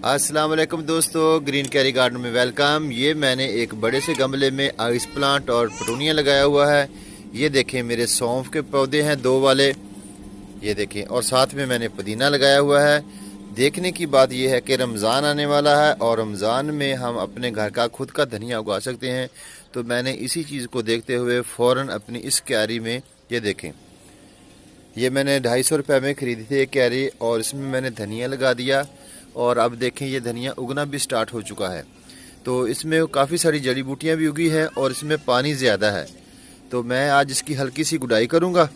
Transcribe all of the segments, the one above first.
अस्सलाम वालेकुम दोस्तों, ग्रीन कैरी गार्डन में वेलकम। ये मैंने एक बड़े से गमले में आइस प्लांट और पेटूनिया लगाया हुआ है। ये देखें मेरे सौंफ के पौधे हैं 2 वाले, ये देखें, और साथ में मैंने पुदीना लगाया हुआ है। देखने की बात यह है कि रमज़ान आने वाला है और रमज़ान में हम अपने घर का खुद का धनिया उगा सकते हैं। तो मैंने इसी चीज़ को देखते हुए फ़ौरन अपनी इस क्यारी में, ये देखें, ये मैंने 250 रुपये में ख़रीदी थी एक क्यारी, और इसमें मैंने धनिया लगा दिया। और अब देखें ये धनिया उगना भी स्टार्ट हो चुका है। तो इसमें काफ़ी सारी जड़ी बूटियाँ भी उगी हैं और इसमें पानी ज़्यादा है। तो मैं आज इसकी हल्की सी गुडाई करूँगा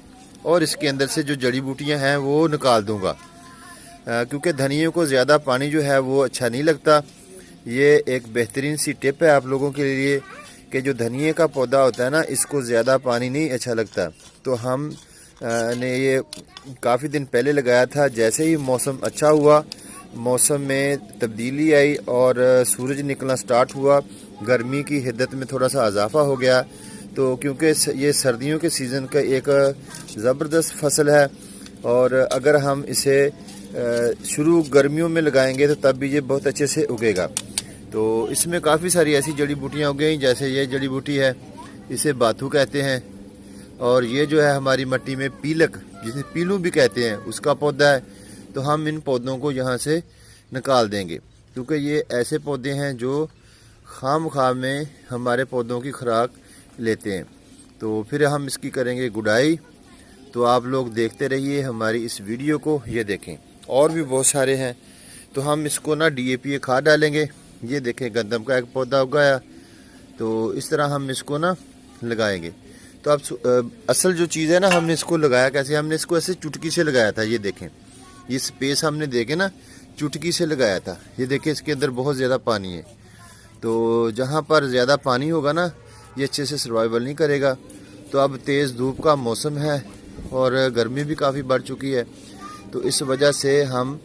और इसके अंदर से जो जड़ी बूटियाँ हैं वो निकाल दूँगा, क्योंकि धनिया को ज़्यादा पानी जो है वो अच्छा नहीं लगता। ये एक बेहतरीन सी टिप है आप लोगों के लिए कि जो धनिया का पौधा होता है ना, इसको ज़्यादा पानी नहीं अच्छा लगता। तो हम ने ये काफ़ी दिन पहले लगाया था। जैसे ही मौसम अच्छा हुआ, मौसम में तब्दीली आई और सूरज निकलना स्टार्ट हुआ, गर्मी की हिद्दत में थोड़ा सा इजाफा हो गया। तो क्योंकि ये सर्दियों के सीज़न का एक ज़बरदस्त फसल है, और अगर हम इसे शुरू गर्मियों में लगाएंगे तो तब भी ये बहुत अच्छे से उगेगा। तो इसमें काफ़ी सारी ऐसी जड़ी बूटियाँ उग गई, जैसे ये जड़ी बूटी है, इसे बाथू कहते हैं। और ये जो है हमारी मट्टी में पीलक, जिसे पीलू भी कहते हैं, उसका पौधा है। तो हम इन पौधों को यहाँ से निकाल देंगे, क्योंकि ये ऐसे पौधे हैं जो खाम में हमारे पौधों की खुराक लेते हैं। तो फिर हम इसकी करेंगे गुडाई। तो आप लोग देखते रहिए हमारी इस वीडियो को। ये देखें और भी बहुत सारे हैं। तो हम इसको ना DAP खाद डालेंगे। ये देखें गंदम का एक पौधा उगाया। तो इस तरह हम इसको ना लगाएंगे। तो अब असल जो चीज़ है ना, हमने इसको लगाया कैसे, हमने इसको ऐसे चुटकी से लगाया था। ये देखें, ये स्पेस हमने देखे ना चुटकी से लगाया था। ये देखें इसके अंदर बहुत ज़्यादा पानी है। तो जहाँ पर ज़्यादा पानी होगा ना, ये अच्छे से सर्वाइवल नहीं करेगा। तो अब तेज़ धूप का मौसम है और गर्मी भी काफ़ी बढ़ चुकी है। तो इस वजह से हम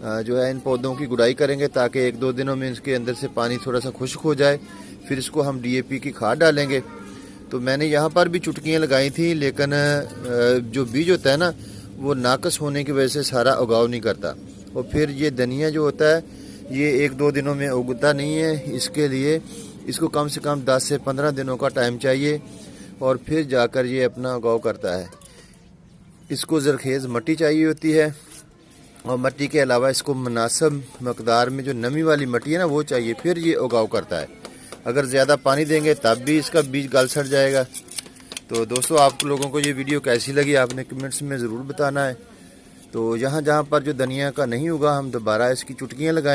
जो है इन पौधों की गुडाई करेंगे, ताकि 1-2 दिनों में इसके अंदर से पानी थोड़ा सा खुश्क हो जाए। फिर इसको हम DAP की खाद डालेंगे। तो मैंने यहाँ पर भी चुटकियाँ लगाई थी, लेकिन जो बीज होता है ना, वो नाकस होने की वजह से सारा उगाव नहीं करता। और फिर ये धनिया जो होता है, ये 1-2 दिनों में उगता नहीं है। इसके लिए इसको कम से कम 10 से 15 दिनों का टाइम चाहिए, और फिर जाकर ये अपना उगाव करता है। इसको ज़रखेज़ मिट्टी चाहिए होती है, और मिट्टी के अलावा इसको मुनासिब मकदार में जो नमी वाली मिट्टी है ना, वो चाहिए, फिर ये उगाव करता है। अगर ज़्यादा पानी देंगे तब भी इसका बीज गल सड़ जाएगा। तो दोस्तों, आप लोगों को ये वीडियो कैसी लगी आपने कमेंट्स में ज़रूर बताना है। तो जहाँ जहाँ पर जो धनिया का नहीं होगा, हम दोबारा इसकी चुटकियाँ लगाएंगे।